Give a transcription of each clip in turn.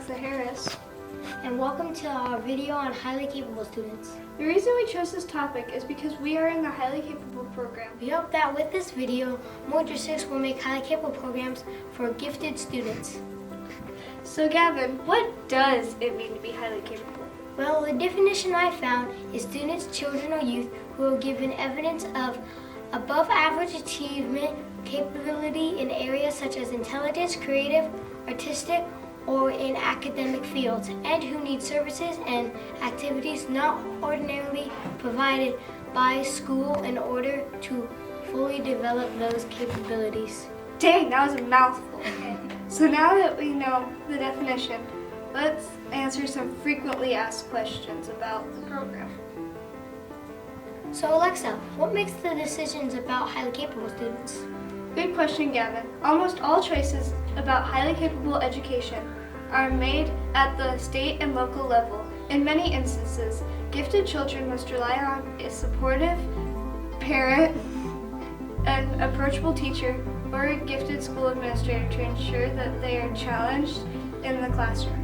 Alexa Harris. And welcome to our video on highly capable students. The reason we chose this topic is because we are in the highly capable program. We hope that with this video, more districts will make highly capable programs for gifted students. So Gavin, what does it mean to be highly capable? Well, the definition I found is students, children, or youth who are given evidence of above average achievement capability in areas such as intelligence, creative, artistic, or in academic fields, and who need services and activities not ordinarily provided by school in order to fully develop those capabilities. Dang, that was a mouthful. So now that we know the definition, let's answer some frequently asked questions about the program. So Alexa, what makes the decisions about highly capable students? Good question, Gavin. Almost all choices about highly capable education are made at the state and local level. In many instances, gifted children must rely on a supportive parent, an approachable teacher, or a gifted school administrator to ensure that they are challenged in the classroom.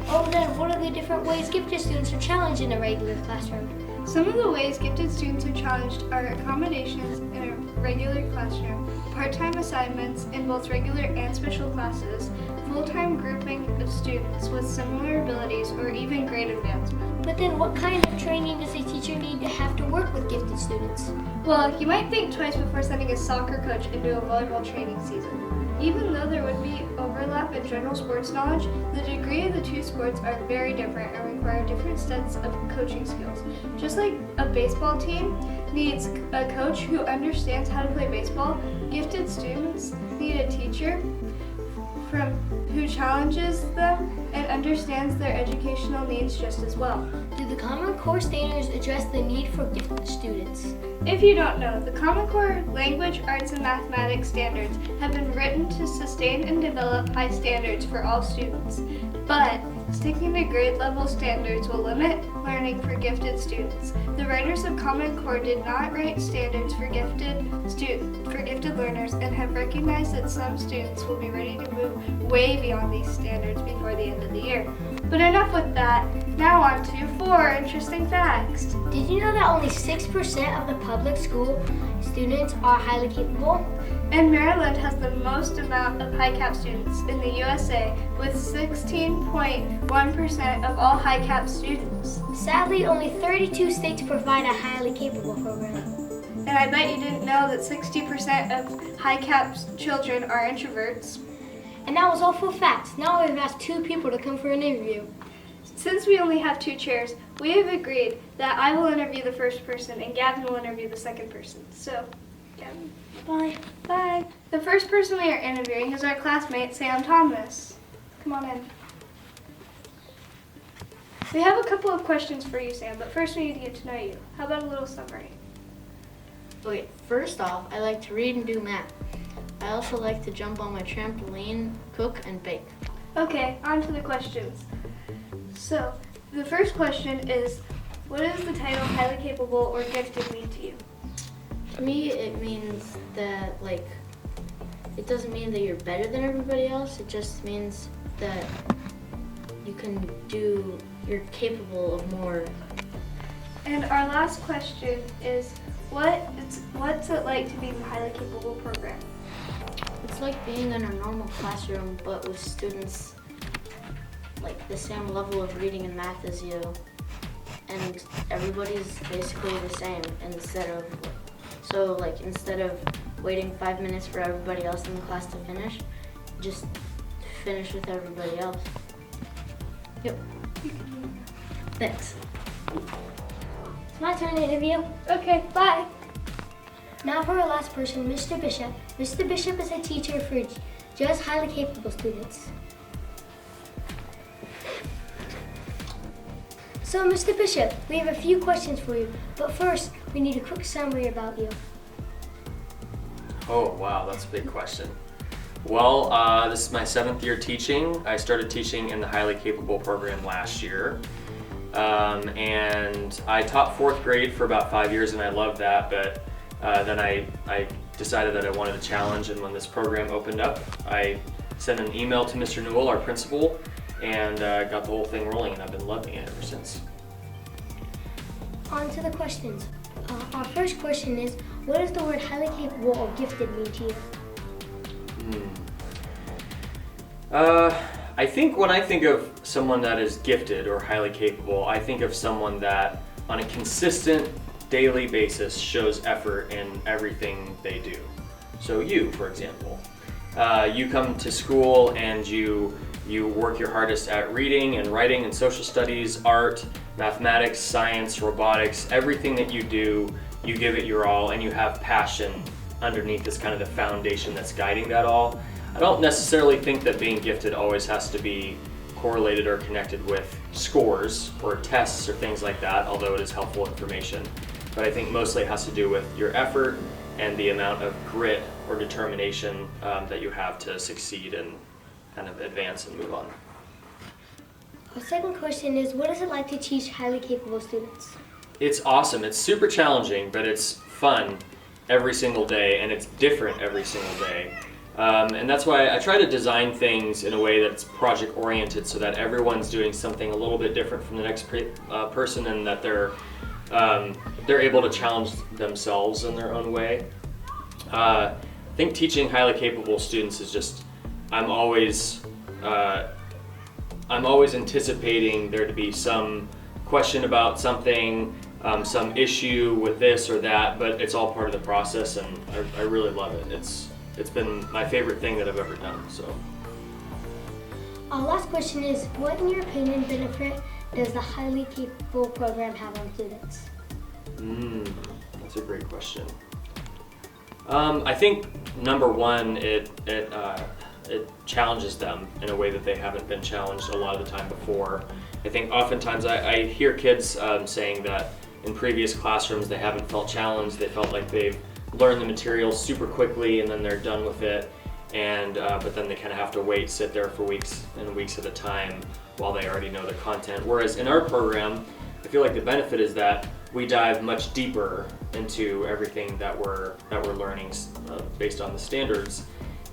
Oh, then what are the different ways gifted students are challenged in a regular classroom? Some of the ways gifted students are challenged are accommodations in a regular classroom, part-time assignments in both regular and special classes, full-time grouping of students with similar abilities, or even grade advancement. But then what kind of training does a teacher need to have to work with gifted students? Well, you might think twice before sending a soccer coach into a volleyball training season. Even though there would be overlap in general sports knowledge, the degree of the two sports are very different and require different sets of coaching skills. Just like a baseball team needs a coach who understands how to play baseball, gifted students need a teacher who challenges them and understands their educational needs just as well. Do the Common Core standards address the need for gifted students? If you don't know, the Common Core Language, Arts, and Mathematics standards have been written to sustain and develop high standards for all students. But sticking to grade level standards will limit learning for gifted students. The writers of Common Core did not write standards for gifted learners and have recognized that some students will be ready to move way beyond these standards before the end of the year. But enough with that. Now on to 4 interesting facts. Did you know that only 6% of the public school students are highly capable? And Maryland has the most amount of high-cap students in the USA, with 16.1% of all high-cap students. Sadly, only 32 states provide a highly capable program. And I bet you didn't know that 60% of high-cap children are introverts. And that was all for facts. Now we've asked 2 people to come for an interview. Since we only have 2 chairs, we have agreed that I will interview the first person and Gavin will interview the second person. So, Gavin. Bye. Bye. The first person we are interviewing is our classmate, Sam Thomas. Come on in. We have a couple of questions for you, Sam, but first we need to get to know you. How about a little summary? Okay, first off, I like to read and do math. I also like to jump on my trampoline, cook, and bake. Okay, on to the questions. So, the first question is, what does the title highly capable or gifted mean to you? To me, it means that, it doesn't mean that you're better than everybody else. It just means that you're capable of more. And our last question is, what's it like to be in the highly capable program? It's like being in a normal classroom, but with students the same level of reading and math as you. And everybody's basically the same instead of waiting 5 minutes for everybody else in the class to finish, just finish with everybody else. Yep. Thanks. It's my turn to interview. Okay, bye. Now for our last person, Mr. Bishop. Mr. Bishop is a teacher for just highly capable students. So, Mr. Bishop, we have a few questions for you, but first, we need a quick summary about you. Oh, wow, that's a big question. Well, this is my 7th year teaching. I started teaching in the highly capable program last year. And I taught 4th grade for about 5 years and I loved that, but then I decided that I wanted a challenge, and when this program opened up, I sent an email to Mr. Newell, our principal, and got the whole thing rolling, and I've been loving it ever since. On to the questions. Our first question is, what does the word highly capable or gifted mean to you? I think when I think of someone that is gifted or highly capable, I think of someone that on a consistent daily basis shows effort in everything they do. So you, for example, you come to school and you work your hardest at reading and writing and social studies, art, mathematics, science, robotics, everything that you do, you give it your all, and you have passion underneath as kind of the foundation that's guiding that all. I don't necessarily think that being gifted always has to be correlated or connected with scores or tests or things like that, although it is helpful information. But I think mostly it has to do with your effort and the amount of grit or determination that you have to succeed and kind of advance and move on. Our second question is, what is it like to teach highly capable students? It's awesome. It's super challenging, but it's fun every single day, and it's different every single day. And that's why I try to design things in a way that's project oriented, so that everyone's doing something a little bit different from the next person, and that they're able to challenge themselves in their own way. I think teaching highly capable students is just, I'm always anticipating there to be some question about something, some issue with this or that, but it's all part of the process, and I really love it. It's been my favorite thing that I've ever done. So. Our last question is, what in your opinion benefit does the highly capable program have on students? That's a great question. I think number one, it challenges them in a way that they haven't been challenged a lot of the time before. I think oftentimes I hear kids saying that in previous classrooms they haven't felt challenged. They felt like they've learned the material super quickly and then they're done with it. And but then they kind of have to sit there for weeks and weeks at a time while they already know the content. Whereas in our program, I feel like the benefit is that we dive much deeper into everything that we're learning based on the standards.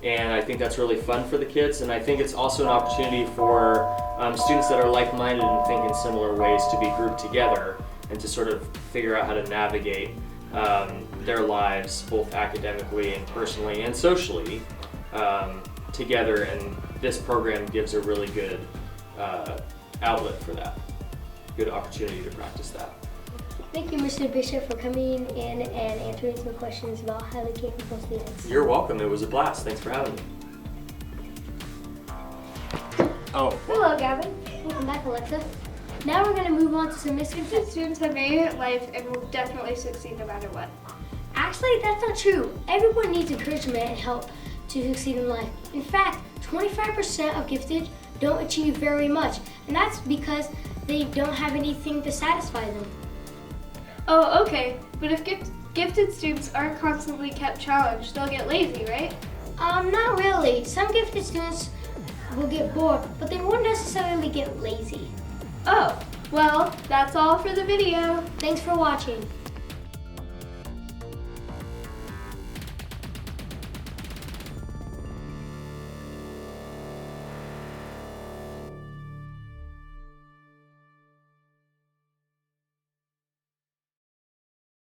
And I think that's really fun for the kids, and I think it's also an opportunity for students that are like-minded and think in similar ways to be grouped together and to sort of figure out how to navigate their lives, both academically and personally and socially, together. And this program gives a really good outlet for that, good opportunity to practice that. Thank you, Mr. Bishop, for coming in and answering some questions about highly capable students. You're welcome. It was a blast. Thanks for having me. Oh. Hello, Gavin. Welcome back, Alexa. Now we're going to move on to some misconceptions. Students have made it in life and will definitely succeed no matter what. Actually, that's not true. Everyone needs encouragement and help to succeed in life. In fact, 25% of gifted don't achieve very much, and that's because they don't have anything to satisfy them. Oh, okay. But if gifted students aren't constantly kept challenged, they'll get lazy, right? Not really. Some gifted students will get bored, but they won't necessarily get lazy. Oh, well, that's all for the video. Thanks for watching.